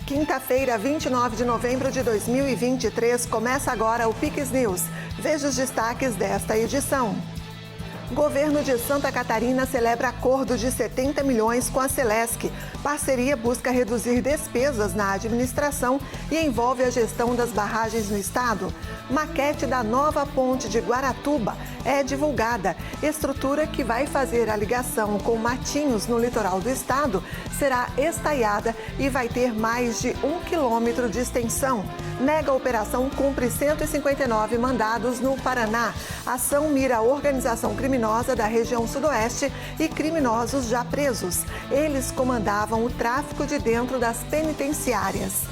Quinta-feira, 29 de novembro de 2023, começa agora o Pix News. Veja os destaques desta edição. Governo de Santa Catarina celebra acordo de 70 milhões com a Celesc. Parceria busca reduzir despesas na administração e envolve a gestão das barragens no estado. Maquete da nova ponte de Guaratuba é divulgada. Estrutura que vai fazer a ligação com Matinhos no litoral do estado será estaiada e vai ter mais de 1 quilômetro de extensão. Mega operação cumpre 159 mandados no Paraná. Ação mira a organização criminosa da região sudoeste e criminosos já presos. Eles comandavam o tráfico de dentro das penitenciárias.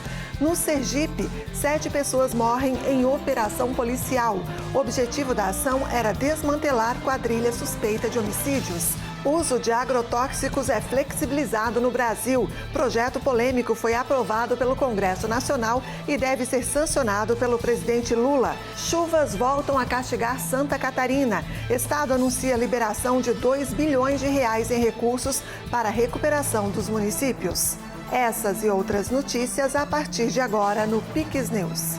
No Sergipe, 7 pessoas morrem em operação policial. O objetivo da ação era desmantelar quadrilha suspeita de homicídios. O uso de agrotóxicos é flexibilizado no Brasil. Projeto polêmico foi aprovado pelo Congresso Nacional e deve ser sancionado pelo presidente Lula. Chuvas voltam a castigar Santa Catarina. Estado anuncia liberação de 2 bilhões de reais em recursos para a recuperação dos municípios. Essas e outras notícias a partir de agora no Pix News.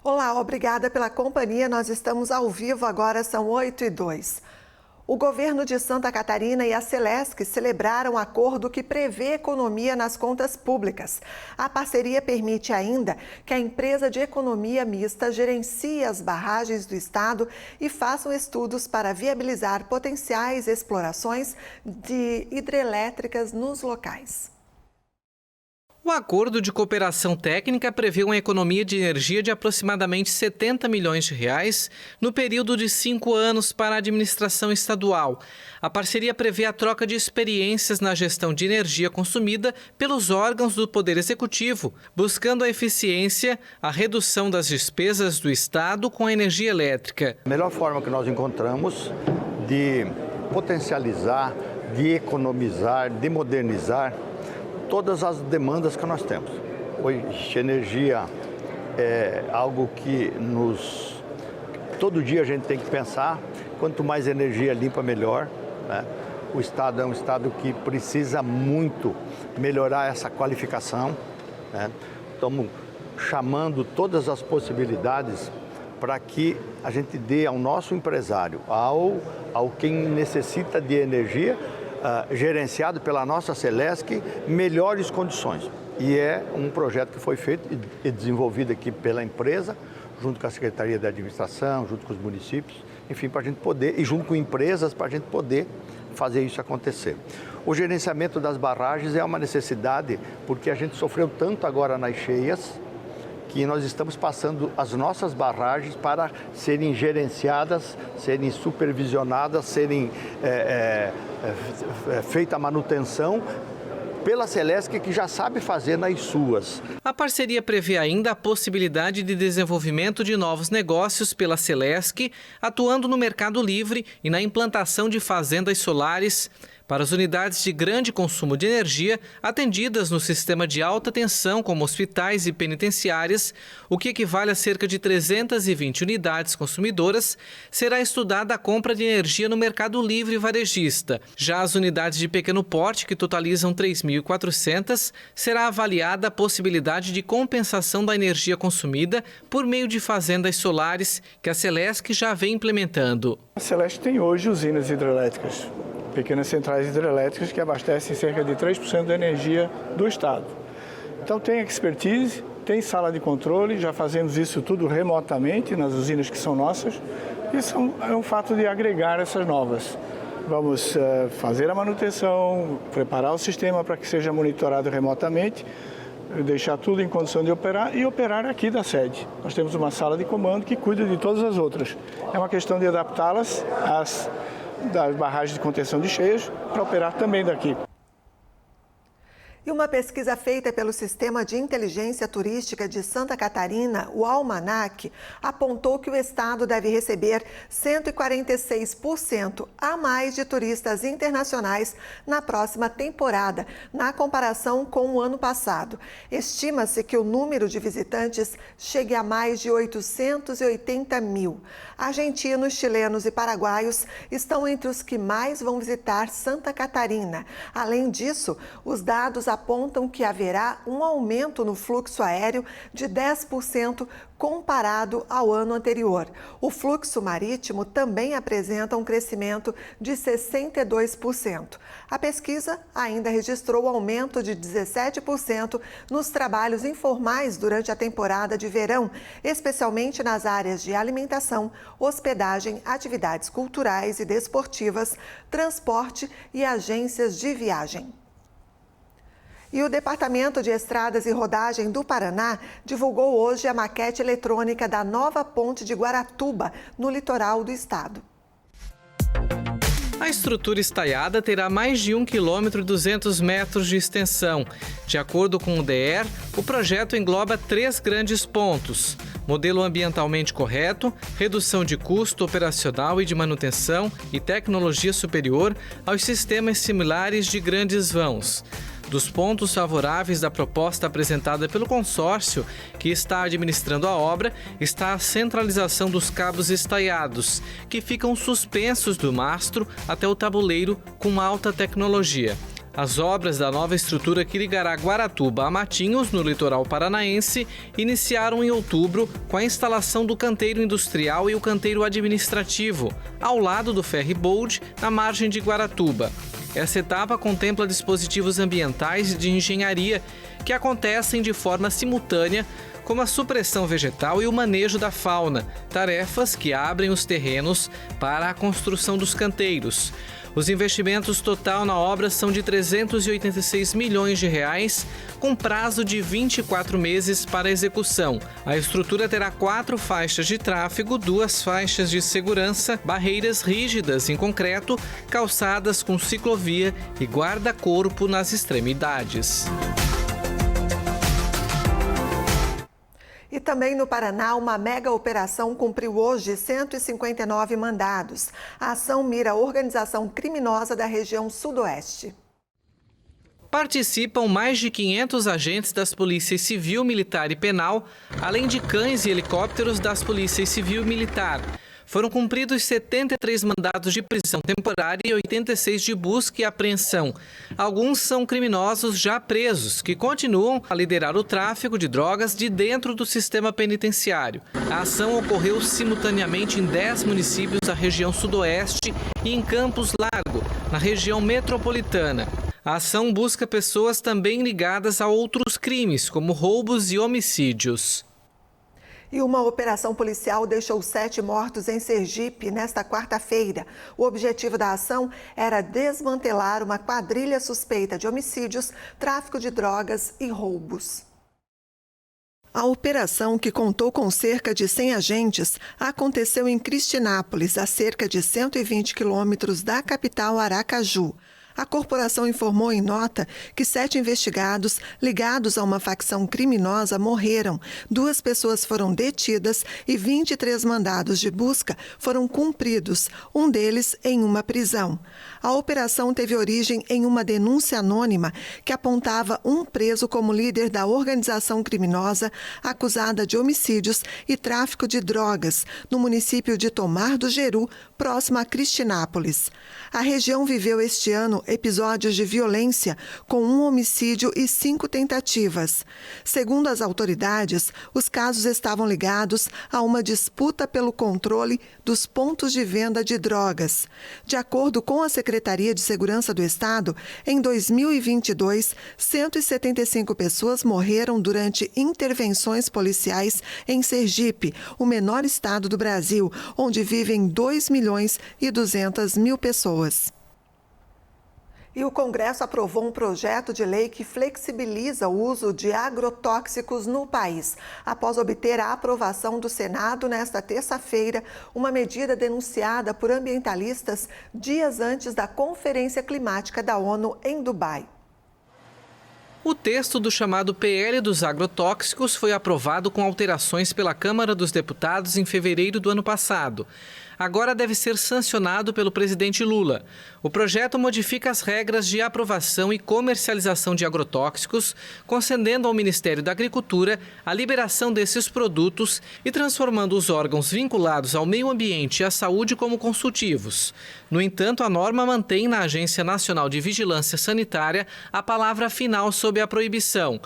Olá, obrigada pela companhia. Nós estamos ao vivo agora, são 8h02. O governo de Santa Catarina e a Celesc celebraram acordo que prevê economia nas contas públicas. A parceria permite ainda que a empresa de economia mista gerencie as barragens do estado e façam estudos para viabilizar potenciais explorações de hidrelétricas nos locais. O acordo de cooperação técnica prevê uma economia de energia de aproximadamente 70 milhões de reais no período de 5 anos para a administração estadual. A parceria prevê a troca de experiências na gestão de energia consumida pelos órgãos do Poder Executivo, buscando a eficiência, a redução das despesas do Estado com a energia elétrica. A melhor forma que nós encontramos de potencializar, de economizar, de modernizar todas as demandas que nós temos. Hoje, energia é algo que todo dia a gente tem que pensar, quanto mais energia limpa, melhor, né? O estado é um estado que precisa muito melhorar essa qualificação, né? Estamos chamando todas as possibilidades para que a gente dê ao nosso empresário, ao quem necessita de energia, gerenciado pela nossa Celesc, melhores condições. E é um projeto que foi feito e desenvolvido aqui pela empresa, junto com a Secretaria da Administração, junto com os municípios, enfim, para a gente poder, e junto com empresas, para a gente poder fazer isso acontecer. O gerenciamento das barragens é uma necessidade, porque a gente sofreu tanto agora nas cheias, que nós estamos passando as nossas barragens para serem gerenciadas, serem supervisionadas, serem feita a manutenção pela Celesc, que já sabe fazer nas suas. A parceria prevê ainda a possibilidade de desenvolvimento de novos negócios pela Celesc, atuando no mercado livre e na implantação de fazendas solares para as unidades de grande consumo de energia atendidas no sistema de alta tensão, como hospitais e penitenciárias, o que equivale a cerca de 320 unidades consumidoras, será estudada a compra de energia no mercado livre varejista. Já as unidades de pequeno porte, que totalizam 3.400, será avaliada a possibilidade de compensação da energia consumida por meio de fazendas solares, que a Celesc já vem implementando. A Celesc tem hoje usinas hidrelétricas, pequenas centrais hidrelétricas que abastecem cerca de 3% da energia do estado. Então tem expertise, tem sala de controle, já fazemos isso tudo remotamente nas usinas que são nossas. Isso é um fato de agregar essas novas. Vamos fazer a manutenção, preparar o sistema para que seja monitorado remotamente, deixar tudo em condição de operar e operar aqui da sede. Nós temos uma sala de comando que cuida de todas as outras. É uma questão de adaptá-las das barragens de contenção de cheias para operar também daqui. E uma pesquisa feita pelo Sistema de Inteligência Turística de Santa Catarina, o Almanac, apontou que o estado deve receber 146% a mais de turistas internacionais na próxima temporada, na comparação com o ano passado. Estima-se que o número de visitantes chegue a mais de 880 mil. Argentinos, chilenos e paraguaios estão entre os que mais vão visitar Santa Catarina. Além disso, os dados apontam que haverá um aumento no fluxo aéreo de 10% comparado ao ano anterior. O fluxo marítimo também apresenta um crescimento de 62%. A pesquisa ainda registrou aumento de 17% nos trabalhos informais durante a temporada de verão, especialmente nas áreas de alimentação, hospedagem, atividades culturais e desportivas, transporte e agências de viagem. E o Departamento de Estradas e Rodagem do Paraná divulgou hoje a maquete eletrônica da nova ponte de Guaratuba, no litoral do estado. A estrutura estaiada terá mais de 1,2 km de extensão. De acordo com o DER, o projeto engloba 3 grandes pontos: modelo ambientalmente correto, redução de custo operacional e de manutenção e tecnologia superior aos sistemas similares de grandes vãos. Dos pontos favoráveis da proposta apresentada pelo consórcio que está administrando a obra está a centralização dos cabos estaiados, que ficam suspensos do mastro até o tabuleiro com alta tecnologia. As obras da nova estrutura que ligará Guaratuba a Matinhos, no litoral paranaense, iniciaram em outubro com a instalação do canteiro industrial e o canteiro administrativo, ao lado do ferry-boat, na margem de Guaratuba. Essa etapa contempla dispositivos ambientais e de engenharia que acontecem de forma simultânea, como a supressão vegetal e o manejo da fauna, tarefas que abrem os terrenos para a construção dos canteiros. Os investimentos total na obra são de R$ 386 milhões, com prazo de 24 meses para execução. A estrutura terá 4 faixas de tráfego, 2 faixas de segurança, barreiras rígidas em concreto, calçadas com ciclovia e guarda-corpo nas extremidades. E também no Paraná, uma mega operação cumpriu hoje 159 mandados. A ação mira a organização criminosa da região sudoeste. Participam mais de 500 agentes das polícias civil, militar e penal, além de cães e helicópteros das polícias civil e militar. Foram cumpridos 73 mandados de prisão temporária e 86 de busca e apreensão. Alguns são criminosos já presos, que continuam a liderar o tráfico de drogas de dentro do sistema penitenciário. A ação ocorreu simultaneamente em 10 municípios da região sudoeste e em Campos Largo, na região metropolitana. A ação busca pessoas também ligadas a outros crimes, como roubos e homicídios. E uma operação policial deixou 7 mortos em Sergipe nesta quarta-feira. O objetivo da ação era desmantelar uma quadrilha suspeita de homicídios, tráfico de drogas e roubos. A operação, que contou com cerca de 100 agentes, aconteceu em Cristinápolis, a cerca de 120 quilômetros da capital Aracaju. A corporação informou em nota que 7 investigados ligados a uma facção criminosa morreram, 2 pessoas foram detidas e 23 mandados de busca foram cumpridos, um deles em uma prisão. A operação teve origem em uma denúncia anônima que apontava um preso como líder da organização criminosa acusada de homicídios e tráfico de drogas no município de Tomar do Jeru, próximo a Cristinápolis. A região viveu este ano episódios de violência, com 1 homicídio e 5 tentativas. Segundo as autoridades, os casos estavam ligados a uma disputa pelo controle dos pontos de venda de drogas. De acordo com a Secretaria de Segurança do Estado, em 2022, 175 pessoas morreram durante intervenções policiais em Sergipe, o menor estado do Brasil, onde vivem 2.200.000 pessoas. E o Congresso aprovou um projeto de lei que flexibiliza o uso de agrotóxicos no país. Após obter a aprovação do Senado nesta terça-feira, uma medida denunciada por ambientalistas dias antes da Conferência Climática da ONU em Dubai. O texto do chamado PL dos agrotóxicos foi aprovado com alterações pela Câmara dos Deputados em fevereiro do ano passado. Agora deve ser sancionado pelo presidente Lula. O projeto modifica as regras de aprovação e comercialização de agrotóxicos, concedendo ao Ministério da Agricultura a liberação desses produtos e transformando os órgãos vinculados ao meio ambiente e à saúde como consultivos. No entanto, a norma mantém na Agência Nacional de Vigilância Sanitária a palavra final sobre a proibição.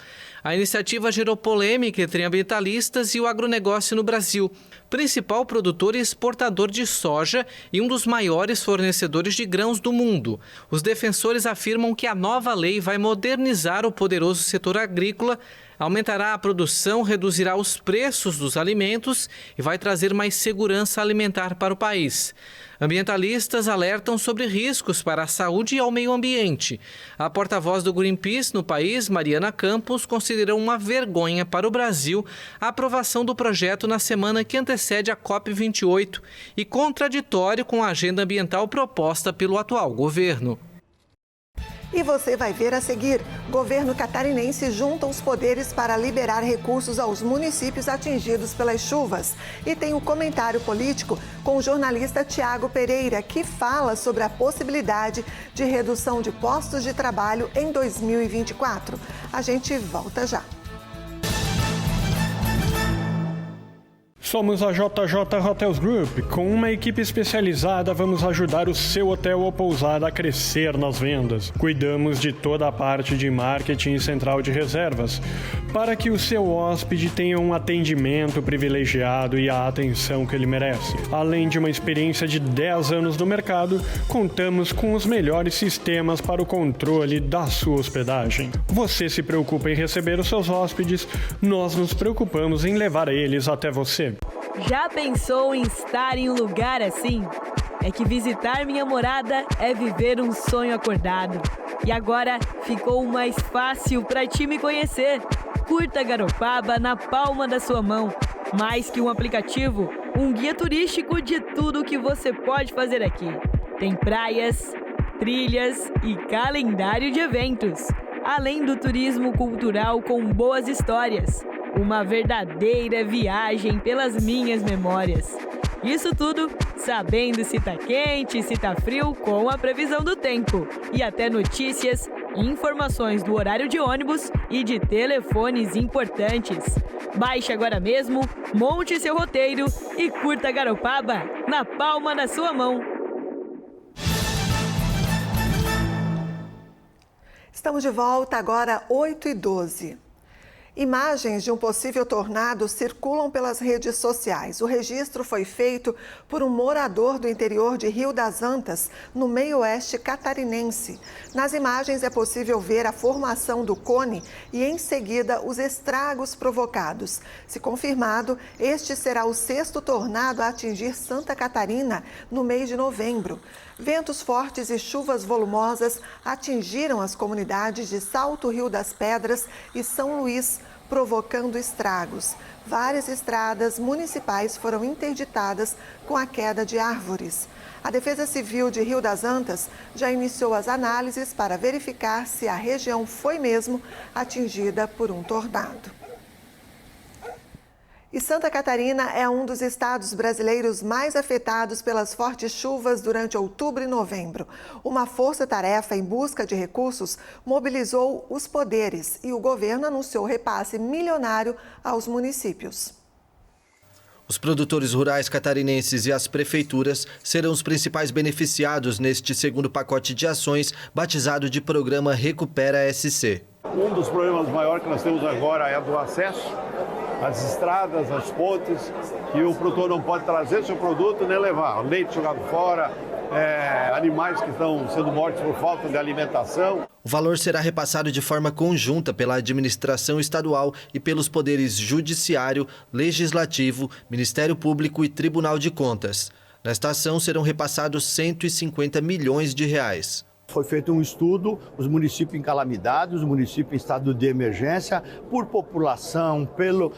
A iniciativa gerou polêmica entre ambientalistas e o agronegócio no Brasil, principal produtor e exportador de soja e um dos maiores fornecedores de grãos do mundo. Os defensores afirmam que a nova lei vai modernizar o poderoso setor agrícola, aumentará a produção, reduzirá os preços dos alimentos e vai trazer mais segurança alimentar para o país. Ambientalistas alertam sobre riscos para a saúde e ao meio ambiente. A porta-voz do Greenpeace no país, Mariana Campos, considerou uma vergonha para o Brasil a aprovação do projeto na semana que antecede a COP28 e contraditório com a agenda ambiental proposta pelo atual governo. E você vai ver a seguir: governo catarinense junta os poderes para liberar recursos aos municípios atingidos pelas chuvas. E tem um comentário político com o jornalista Tiago Pereira, que fala sobre a possibilidade de redução de postos de trabalho em 2024. A gente volta já. Somos a JJ Hotels Group. Com uma equipe especializada, vamos ajudar o seu hotel ou pousada a crescer nas vendas. Cuidamos de toda a parte de marketing e central de reservas, para que o seu hóspede tenha um atendimento privilegiado e a atenção que ele merece. Além de uma experiência de 10 anos no mercado, contamos com os melhores sistemas para o controle da sua hospedagem. Você se preocupa em receber os seus hóspedes, nós nos preocupamos em levar eles até você. Já pensou em estar em um lugar assim? É que visitar minha morada é viver um sonho acordado. E agora ficou mais fácil para ti me conhecer. Curta Garopaba na palma da sua mão. Mais que um aplicativo, um guia turístico de tudo o que você pode fazer aqui. Tem praias, trilhas e calendário de eventos. Além do turismo cultural com boas histórias. Uma verdadeira viagem pelas minhas memórias. Isso tudo sabendo se tá quente, se tá frio, com a previsão do tempo. E até notícias, informações do horário de ônibus e de telefones importantes. Baixe agora mesmo, monte seu roteiro e curta Garopaba na palma da sua mão. Estamos de volta agora, 8h12. Imagens de um possível tornado circulam pelas redes sociais. O registro foi feito por um morador do interior de Rio das Antas, no meio-oeste catarinense. Nas imagens é possível ver a formação do cone e, em seguida, os estragos provocados. Se confirmado, este será o 6º tornado a atingir Santa Catarina no mês de novembro. Ventos fortes e chuvas volumosas atingiram as comunidades de Salto Rio das Pedras e São Luís, provocando estragos. Várias estradas municipais foram interditadas com a queda de árvores. A Defesa Civil de Rio das Antas já iniciou as análises para verificar se a região foi mesmo atingida por um tornado. E Santa Catarina é um dos estados brasileiros mais afetados pelas fortes chuvas durante outubro e novembro. Uma força-tarefa em busca de recursos mobilizou os poderes e o governo anunciou repasse milionário aos municípios. Os produtores rurais catarinenses e as prefeituras serão os principais beneficiados neste segundo pacote de ações, batizado de Programa Recupera SC. Um dos problemas maiores que nós temos agora é do acesso às estradas, às pontes, que o produtor não pode trazer seu produto nem levar. Leite jogado fora, animais que estão sendo mortos por falta de alimentação. O valor será repassado de forma conjunta pela administração estadual e pelos poderes Judiciário, Legislativo, Ministério Público e Tribunal de Contas. Nesta ação serão repassados R$ 150 milhões. Foi feito um estudo, os municípios em calamidade, os municípios em estado de emergência, por população, pelo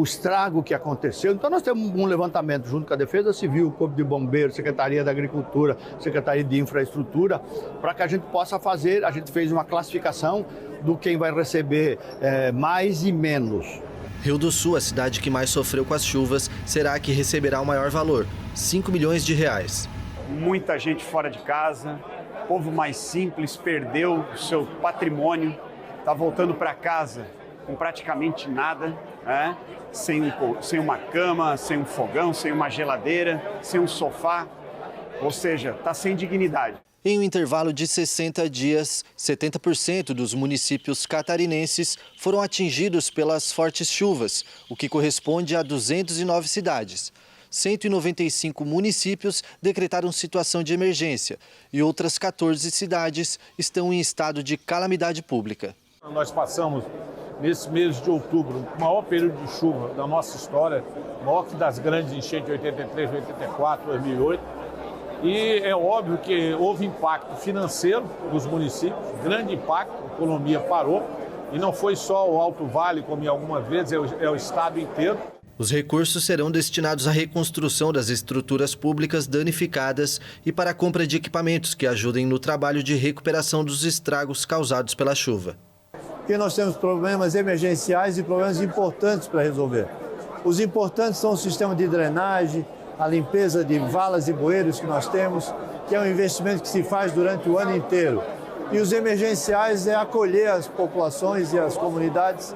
estrago que aconteceu. Então nós temos um levantamento junto com a Defesa Civil, Corpo de Bombeiros, Secretaria da Agricultura, Secretaria de Infraestrutura, para que a gente possa fazer, a gente fez uma classificação do quem vai receber mais e menos. Rio do Sul, a cidade que mais sofreu com as chuvas, será a que receberá o maior valor, R$5 milhões. Muita gente fora de casa, povo mais simples perdeu o seu patrimônio, está voltando para casa com praticamente nada, né? sem uma cama, sem um fogão, sem uma geladeira, sem um sofá, ou seja, está sem dignidade. Em um intervalo de 60 dias, 70% dos municípios catarinenses foram atingidos pelas fortes chuvas, o que corresponde a 209 cidades. 195 municípios decretaram situação de emergência e outras 14 cidades estão em estado de calamidade pública. Nós passamos, nesse mês de outubro, o maior período de chuva da nossa história, maior que das grandes enchentes de 83, 84, 2008. E é óbvio que houve impacto financeiro dos municípios, grande impacto, a economia parou. E não foi só o Alto Vale, como em algumas vezes, é o estado inteiro. Os recursos serão destinados à reconstrução das estruturas públicas danificadas e para a compra de equipamentos que ajudem no trabalho de recuperação dos estragos causados pela chuva. Porque nós temos problemas emergenciais e problemas importantes para resolver. Os importantes são o sistema de drenagem, a limpeza de valas e bueiros que nós temos, que é um investimento que se faz durante o ano inteiro. E os emergenciais é acolher as populações e as comunidades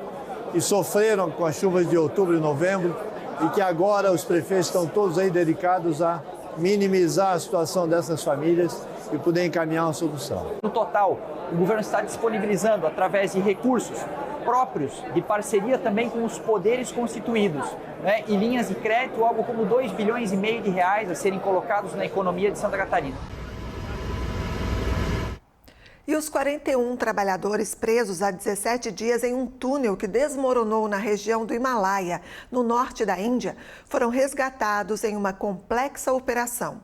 que sofreram com as chuvas de outubro e novembro e que agora os prefeitos estão todos aí dedicados a minimizar a situação dessas famílias e poder encaminhar uma solução. No total, o governo está disponibilizando, através de recursos próprios, de parceria também com os poderes constituídos, né, e linhas de crédito, algo como R$2,5 bilhões a serem colocados na economia de Santa Catarina. E os 41 trabalhadores presos há 17 dias em um túnel que desmoronou na região do Himalaia, no norte da Índia, foram resgatados em uma complexa operação.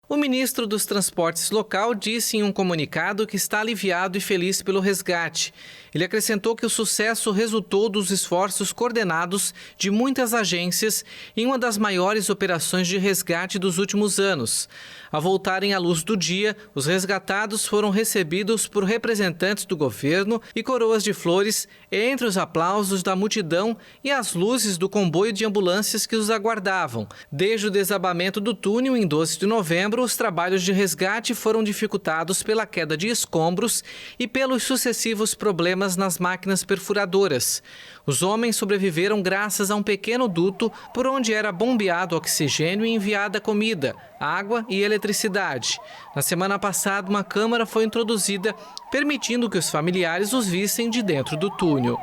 O ministro dos Transportes local disse em um comunicado que está aliviado e feliz pelo resgate. Ele acrescentou que o sucesso resultou dos esforços coordenados de muitas agências em uma das maiores operações de resgate dos últimos anos. Ao voltarem à luz do dia, os resgatados foram recebidos por representantes do governo e coroas de flores, entre os aplausos da multidão e as luzes do comboio de ambulâncias que os aguardavam. Desde o desabamento do túnel em 12 de novembro, os trabalhos de resgate foram dificultados pela queda de escombros e pelos sucessivos problemas nas máquinas perfuradoras. Os homens sobreviveram graças a um pequeno duto por onde era bombeado oxigênio e enviada comida, água e eletricidade. Na semana passada, uma câmara foi introduzida, permitindo que os familiares os vissem de dentro do túnel.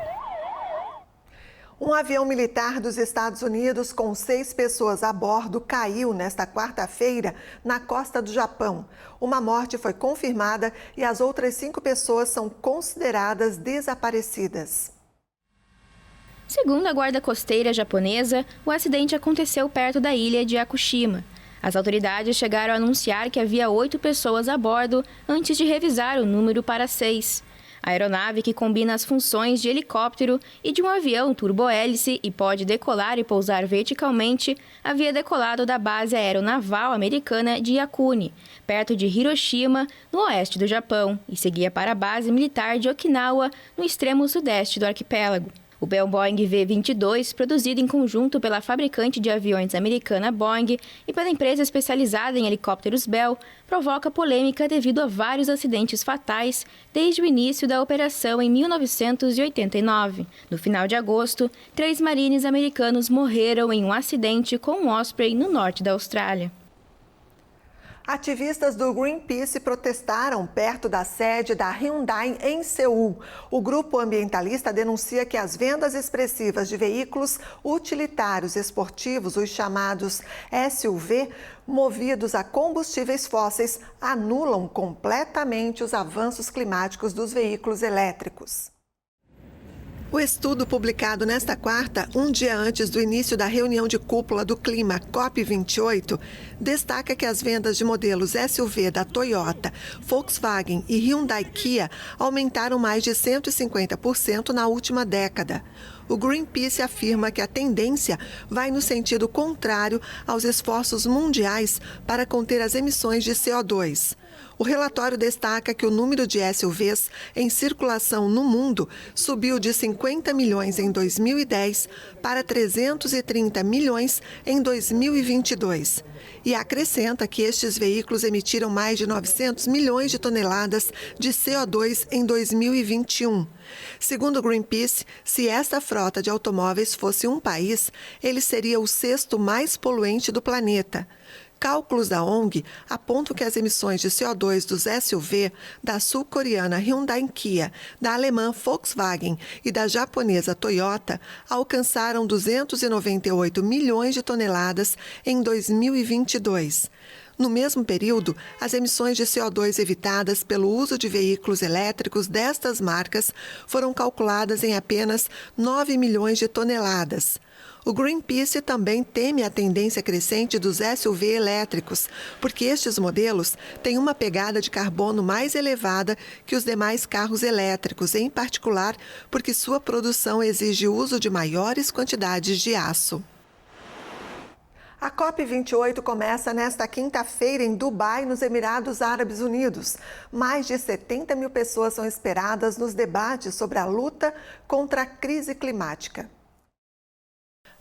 Um avião militar dos Estados Unidos com 6 pessoas a bordo caiu nesta quarta-feira na costa do Japão. Uma morte foi confirmada e as outras 5 pessoas são consideradas desaparecidas. Segundo a guarda costeira japonesa, o acidente aconteceu perto da ilha de Yakushima. As autoridades chegaram a anunciar que havia 8 pessoas a bordo antes de revisar o número para 6. A aeronave, que combina as funções de helicóptero e de um avião turbohélice e pode decolar e pousar verticalmente, havia decolado da base aeronaval americana de Yasukuni, perto de Hiroshima, no oeste do Japão, e seguia para a base militar de Okinawa, no extremo sudeste do arquipélago. O Bell Boeing V-22, produzido em conjunto pela fabricante de aviões americana Boeing e pela empresa especializada em helicópteros Bell, provoca polêmica devido a vários acidentes fatais desde o início da operação em 1989. No final de agosto, 3 marines americanos morreram em um acidente com um Osprey no norte da Austrália. Ativistas do Greenpeace protestaram perto da sede da Hyundai em Seul. O grupo ambientalista denuncia que as vendas expressivas de veículos utilitários esportivos, os chamados SUV, movidos a combustíveis fósseis, anulam completamente os avanços climáticos dos veículos elétricos. O estudo publicado nesta quarta, um dia antes do início da reunião de cúpula do clima COP28, destaca que as vendas de modelos SUV da Toyota, Volkswagen e Hyundai-Kia aumentaram mais de 150% na última década. O Greenpeace afirma que a tendência vai no sentido contrário aos esforços mundiais para conter as emissões de CO2. O relatório destaca que o número de SUVs em circulação no mundo subiu de 50 milhões em 2010 para 330 milhões em 2022. E acrescenta que estes veículos emitiram mais de 900 milhões de toneladas de CO2 em 2021. Segundo o Greenpeace, se esta frota de automóveis fosse um país, ele seria o sexto mais poluente do planeta. Cálculos da ONG apontam que as emissões de CO2 dos SUV da sul-coreana Hyundai-Kia, da alemã Volkswagen e da japonesa Toyota alcançaram 298 milhões de toneladas em 2022. No mesmo período, as emissões de CO2 evitadas pelo uso de veículos elétricos destas marcas foram calculadas em apenas 9 milhões de toneladas. O Greenpeace também teme a tendência crescente dos SUV elétricos, porque estes modelos têm uma pegada de carbono mais elevada que os demais carros elétricos, em particular porque sua produção exige o uso de maiores quantidades de aço. A COP28 começa nesta quinta-feira em Dubai, nos Emirados Árabes Unidos. Mais de 70 mil pessoas são esperadas nos debates sobre a luta contra a crise climática.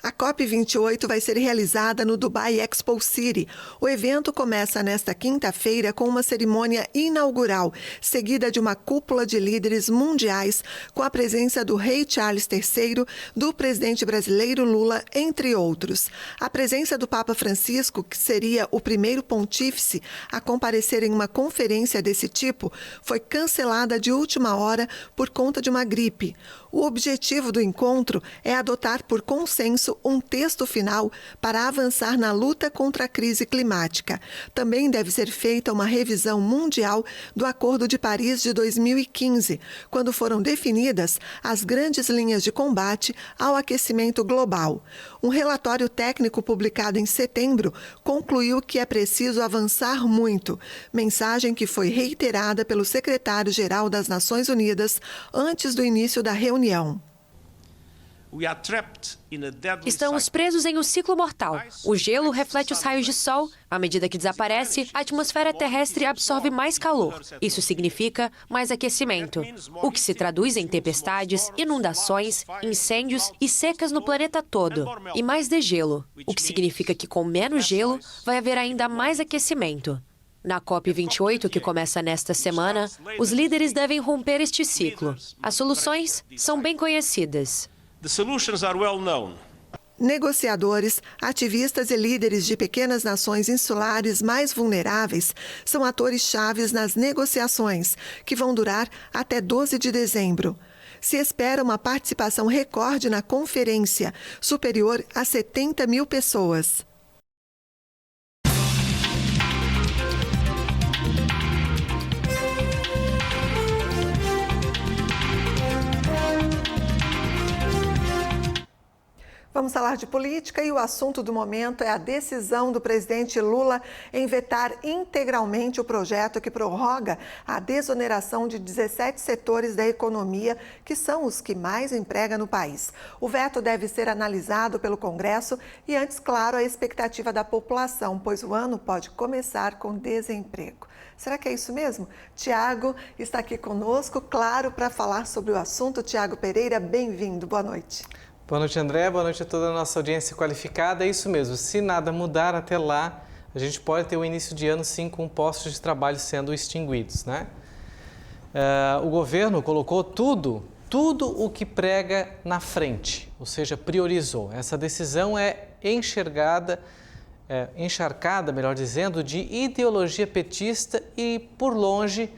A COP28 vai ser realizada no Dubai Expo City. O evento começa nesta quinta-feira com uma cerimônia inaugural, seguida de uma cúpula de líderes mundiais, com a presença do rei Charles III, do presidente brasileiro Lula, entre outros. A presença do Papa Francisco, que seria o primeiro pontífice a comparecer em uma conferência desse tipo, foi cancelada de última hora por conta de uma gripe. O objetivo do encontro é adotar por consenso um texto final para avançar na luta contra a crise climática. Também deve ser feita uma revisão mundial do Acordo de Paris de 2015, quando foram definidas as grandes linhas de combate ao aquecimento global. Um relatório técnico publicado em setembro concluiu que é preciso avançar muito, mensagem que foi reiterada pelo secretário-geral das Nações Unidas antes do início da reunião. Estamos presos em um ciclo mortal. O gelo reflete os raios de sol. À medida que desaparece, a atmosfera terrestre absorve mais calor. Isso significa mais aquecimento, o que se traduz em tempestades, inundações, incêndios e secas no planeta todo. E mais degelo, o que significa que com menos gelo vai haver ainda mais aquecimento. Na COP28, que começa nesta semana, os líderes devem romper este ciclo. As soluções são bem conhecidas. Negociadores, ativistas e líderes de pequenas nações insulares mais vulneráveis são atores chaves nas negociações, que vão durar até 12 de dezembro. Se espera uma participação recorde na conferência, superior a 70 mil pessoas. Vamos falar de política e o assunto do momento é a decisão do presidente Lula em vetar integralmente o projeto que prorroga a desoneração de 17 setores da economia, que são os que mais empregam no país. O veto deve ser analisado pelo Congresso e antes, claro, a expectativa da população, pois o ano pode começar com desemprego. Será que é isso mesmo? Tiago está aqui conosco, claro, para falar sobre o assunto. Tiago Pereira, bem-vindo. Boa noite. Boa noite, André. Boa noite a toda a nossa audiência qualificada. É isso mesmo. Se nada mudar até lá, a gente pode ter o início de ano, sim, com postos de trabalho sendo extinguidos, né? O governo colocou tudo o que prega na frente, ou seja, priorizou. Essa decisão é encharcada, melhor dizendo, de ideologia petista e, por longe,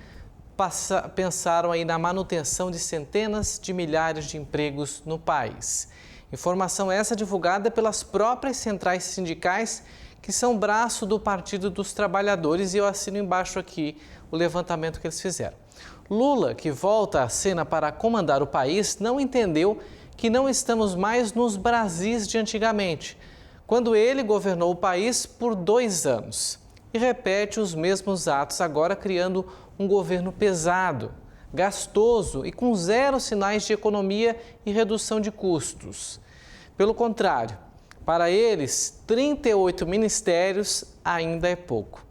pensaram aí na manutenção de centenas de milhares de empregos no país. Informação essa divulgada pelas próprias centrais sindicais, que são braço do Partido dos Trabalhadores, e eu assino embaixo aqui o levantamento que eles fizeram. Lula, que volta à cena para comandar o país, não entendeu que não estamos mais nos Brasis de antigamente, quando ele governou o país por 2 anos. E repete os mesmos atos, agora criando um governo pesado, gastoso e com 0 sinais de economia e redução de custos. Pelo contrário, para eles, 38 ministérios ainda é pouco.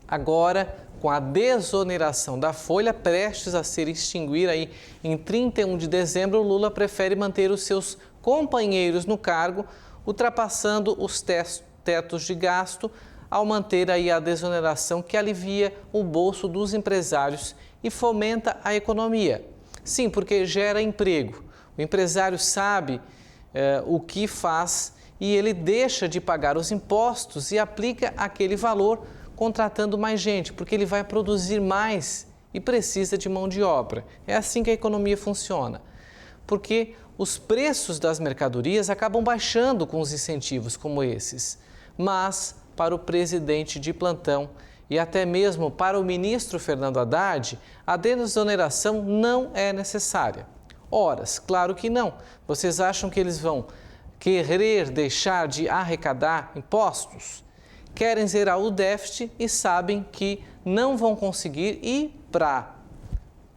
Agora, com a desoneração da folha prestes a ser extinguida aí em 31 de dezembro, Lula prefere manter os seus companheiros no cargo, ultrapassando os tetos de gasto, ao manter aí a desoneração que alivia o bolso dos empresários e fomenta a economia. Sim, porque gera emprego. O empresário sabe o que faz e ele deixa de pagar os impostos e aplica aquele valor contratando mais gente, porque ele vai produzir mais e precisa de mão de obra. É assim que a economia funciona. Porque os preços das mercadorias acabam baixando com os incentivos como esses. Mas, para o presidente de plantão e até mesmo para o ministro Fernando Haddad, a desoneração não é necessária. Horas, claro que não. Vocês acham que eles vão querer deixar de arrecadar impostos? Querem zerar o déficit e sabem que não vão conseguir e, para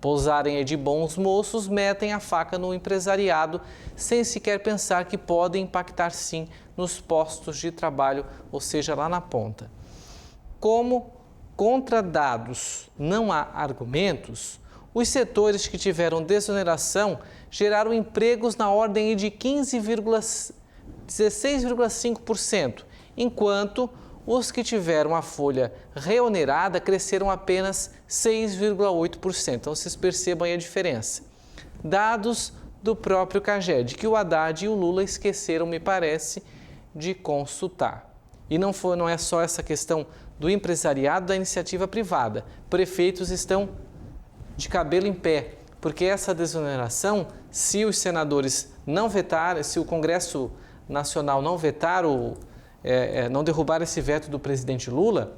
pousarem de bons moços, metem a faca no empresariado sem sequer pensar que podem impactar sim nos postos de trabalho, ou seja, lá na ponta. Como contra dados não há argumentos, os setores que tiveram desoneração geraram empregos na ordem de 16,5%, enquanto os que tiveram a folha reonerada cresceram apenas 6,8%. Então, vocês percebam aí a diferença. Dados do próprio CAGED, que o Haddad e o Lula esqueceram, me parece, de consultar. E não é só essa questão do empresariado, da iniciativa privada. Prefeitos estão de cabelo em pé, porque essa desoneração, se os senadores não vetarem, se o Congresso Nacional não vetar não derrubar esse veto do presidente Lula,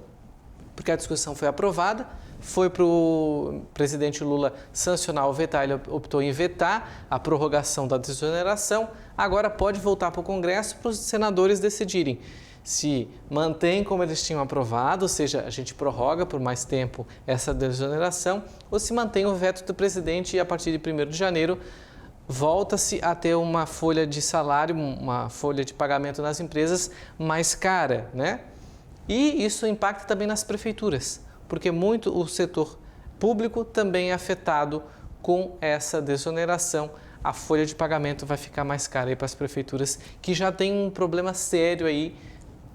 porque a discussão foi aprovada, foi para o presidente Lula sancionar ou vetar, ele optou em vetar a prorrogação da desoneração, agora pode voltar para o Congresso para os senadores decidirem se mantém como eles tinham aprovado, ou seja, a gente prorroga por mais tempo essa desoneração, ou se mantém o veto do presidente e a partir de 1º de janeiro volta-se a ter uma folha de salário, uma folha de pagamento nas empresas mais cara, né? E isso impacta também nas prefeituras, porque muito o setor público também é afetado com essa desoneração. A folha de pagamento vai ficar mais cara aí para as prefeituras, que já tem um problema sério aí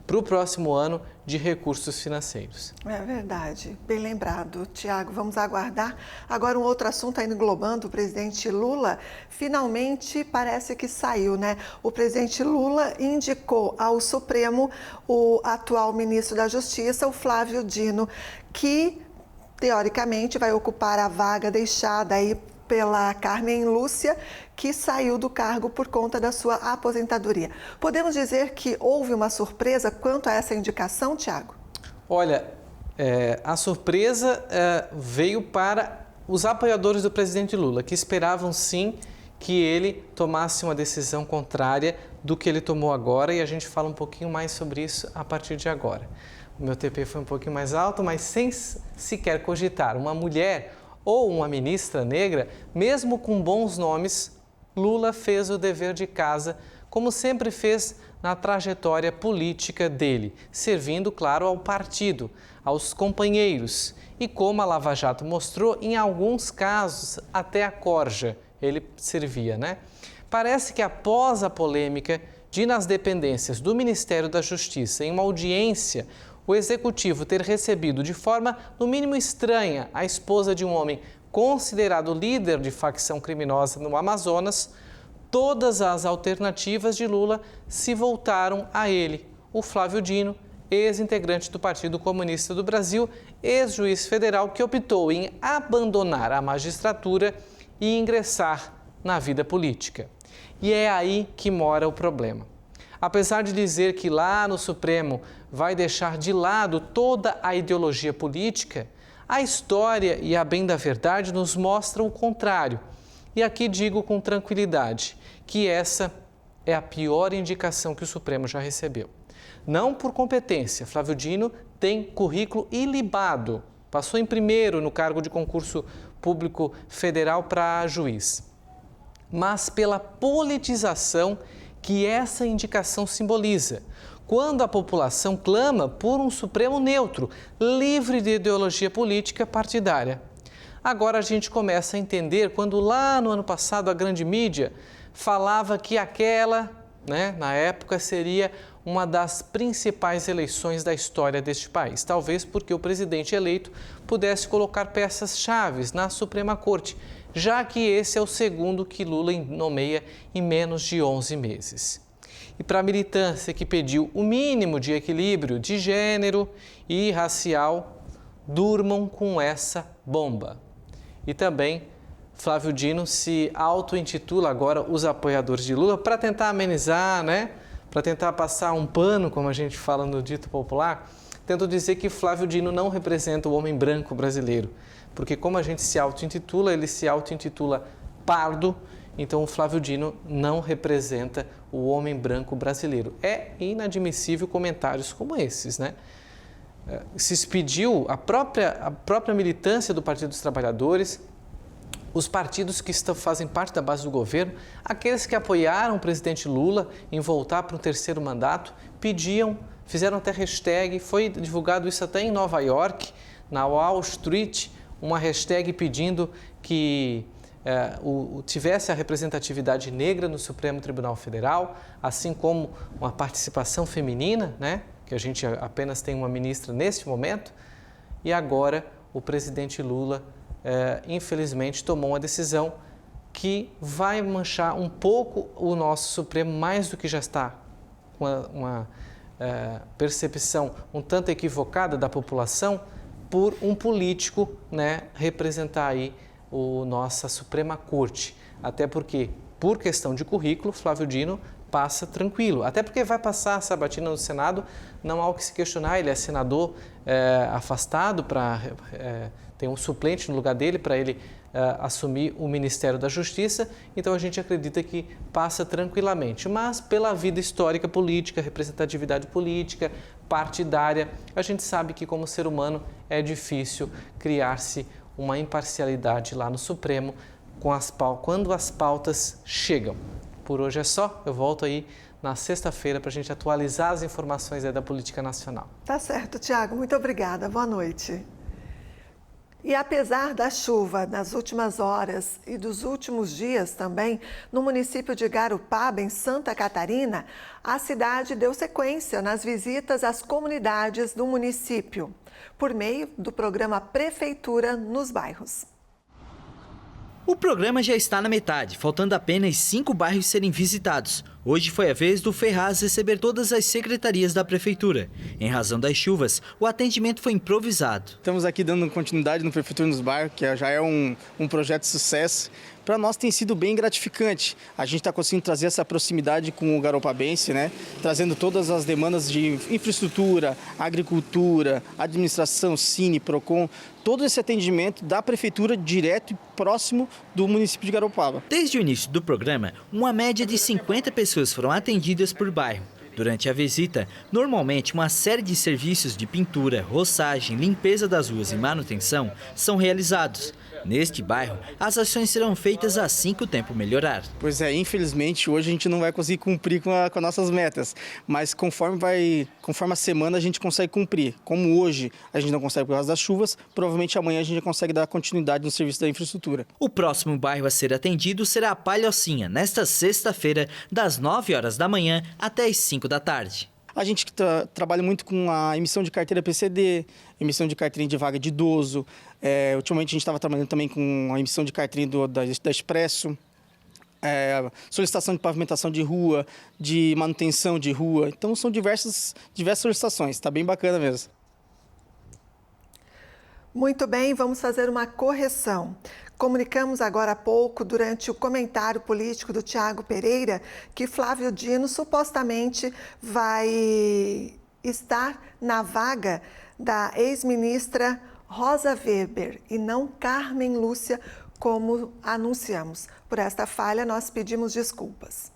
para o próximo ano de recursos financeiros. É verdade, bem lembrado, Tiago. Vamos aguardar. Agora um outro assunto aí englobando o presidente Lula, finalmente parece que saiu, né? O presidente Lula indicou ao Supremo o atual ministro da Justiça, o Flávio Dino, que teoricamente vai ocupar a vaga deixada aí pela Carmen Lúcia, que saiu do cargo por conta da sua aposentadoria. Podemos dizer que houve uma surpresa quanto a essa indicação, Tiago? Olha, a surpresa veio para os apoiadores do presidente Lula, que esperavam sim que ele tomasse uma decisão contrária do que ele tomou agora, e a gente fala um pouquinho mais sobre isso a partir de agora. O meu TP foi um pouquinho mais alto, mas sem sequer cogitar uma mulher ou uma ministra negra, mesmo com bons nomes, Lula fez o dever de casa, como sempre fez na trajetória política dele, servindo, claro, ao partido, aos companheiros. E como a Lava Jato mostrou, em alguns casos, até a corja ele servia, né? Parece que após a polêmica de, nas dependências do Ministério da Justiça, em uma audiência, o executivo ter recebido de forma, no mínimo estranha, a esposa de um homem considerado líder de facção criminosa no Amazonas, todas as alternativas de Lula se voltaram a ele, o Flávio Dino, ex-integrante do Partido Comunista do Brasil, ex-juiz federal que optou em abandonar a magistratura e ingressar na vida política. E é aí que mora o problema. Apesar de dizer que lá no Supremo vai deixar de lado toda a ideologia política, A história e a bem da verdade nos mostram o contrário. E aqui digo com tranquilidade que essa é a pior indicação que o Supremo já recebeu. Não por competência, Flávio Dino tem currículo ilibado, passou em primeiro no cargo de concurso público federal para juiz, mas pela politização que essa indicação simboliza, quando a população clama por um Supremo neutro, livre de ideologia política partidária. Agora a gente começa a entender quando lá no ano passado a grande mídia falava que aquela, na época, seria uma das principais eleições da história deste país. Talvez porque o presidente eleito pudesse colocar peças-chave na Suprema Corte, já que esse é o segundo que Lula nomeia em menos de 11 meses. E para a militância que pediu o mínimo de equilíbrio de gênero e racial, durmam com essa bomba. E também Flávio Dino se auto-intitula agora os apoiadores de Lula para tentar amenizar, para tentar passar um pano, como a gente fala no dito popular. Tento dizer que Flávio Dino não representa o homem branco brasileiro, porque como a gente se auto-intitula, ele se auto-intitula pardo, então o Flávio Dino não representa o homem branco brasileiro. É inadmissível comentários como esses, Se expediu a própria militância do Partido dos Trabalhadores, os partidos que fazem parte da base do governo, aqueles que apoiaram o presidente Lula em voltar para um terceiro mandato, fizeram até hashtag, foi divulgado isso até em Nova York, na Wall Street, uma hashtag pedindo que tivesse a representatividade negra no Supremo Tribunal Federal, assim como uma participação feminina, que a gente apenas tem uma ministra neste momento, e agora o presidente Lula, infelizmente, tomou uma decisão que vai manchar um pouco o nosso Supremo, mais do que já está, com uma percepção um tanto equivocada da população, por um político representar aí a nossa Suprema Corte. Até porque, por questão de currículo, Flávio Dino passa tranquilo. Até porque vai passar a sabatina no Senado, não há o que se questionar, ele é senador afastado, tem um suplente no lugar dele para ele assumir o Ministério da Justiça, então a gente acredita que passa tranquilamente. Mas pela vida histórica política, representatividade política, partidária, a gente sabe que como ser humano é difícil criar-se uma imparcialidade lá no Supremo quando as pautas chegam. Por hoje é só, eu volto aí na sexta-feira para a gente atualizar as informações da política nacional. Tá certo, Tiago, muito obrigada, boa noite. E apesar da chuva nas últimas horas e dos últimos dias também, no município de Garopaba, em Santa Catarina, a cidade deu sequência nas visitas às comunidades do município, por meio do programa Prefeitura nos Bairros. O programa já está na metade, faltando apenas 5 bairros serem visitados. Hoje foi a vez do Ferraz receber todas as secretarias da Prefeitura. Em razão das chuvas, o atendimento foi improvisado. Estamos aqui dando continuidade no Prefeitura nos Bairros, que já é um projeto de sucesso. Para nós tem sido bem gratificante. A gente está conseguindo trazer essa proximidade com o garopabense, trazendo todas as demandas de infraestrutura, agricultura, administração, Cine, Procon, todo esse atendimento da Prefeitura direto e próximo do município de Garopaba. Desde o início do programa, uma média de 50 pessoas foram atendidas por bairro. Durante a visita, normalmente uma série de serviços de pintura, roçagem, limpeza das ruas e manutenção são realizados. Neste bairro, as ações serão feitas assim que o tempo melhorar. Pois é, infelizmente hoje a gente não vai conseguir cumprir com as nossas metas, mas conforme a semana a gente consegue cumprir. Como hoje a gente não consegue por causa das chuvas, provavelmente amanhã a gente já consegue dar continuidade no serviço da infraestrutura. O próximo bairro a ser atendido será a Palhocinha, nesta sexta-feira, das 9 horas da manhã até as 5 da tarde. A gente trabalha muito com a emissão de carteira PCD, emissão de carteirinha de vaga de idoso. Ultimamente a gente estava trabalhando também com a emissão de carteirinha da Expresso, solicitação de pavimentação de rua, de manutenção de rua. Então são diversas solicitações, está bem bacana mesmo. Muito bem, vamos fazer uma correção. Comunicamos agora há pouco, durante o comentário político do Tiago Pereira, que Flávio Dino supostamente vai estar na vaga da ex-ministra Rosa Weber e não Carmen Lúcia, como anunciamos. Por esta falha, nós pedimos desculpas.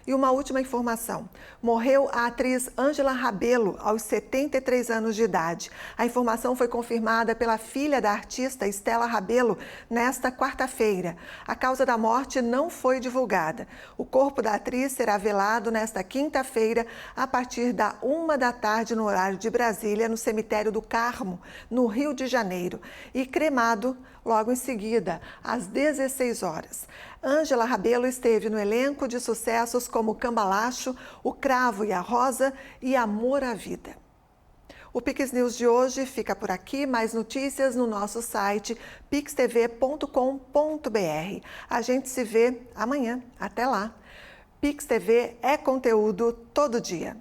E uma última informação. Morreu a atriz Ângela Rabelo, aos 73 anos de idade. A informação foi confirmada pela filha da artista, Estela Rabelo, nesta quarta-feira. A causa da morte não foi divulgada. O corpo da atriz será velado nesta quinta-feira, a partir da 1 da tarde, no horário de Brasília, no cemitério do Carmo, no Rio de Janeiro, e cremado logo em seguida, às 16 horas. Ângela Rabelo esteve no elenco de sucessos como Cambalacho, O Cravo e a Rosa e Amor à Vida. O Pix News de hoje fica por aqui. Mais notícias no nosso site pixtv.com.br. A gente se vê amanhã. Até lá. Pix TV é conteúdo todo dia.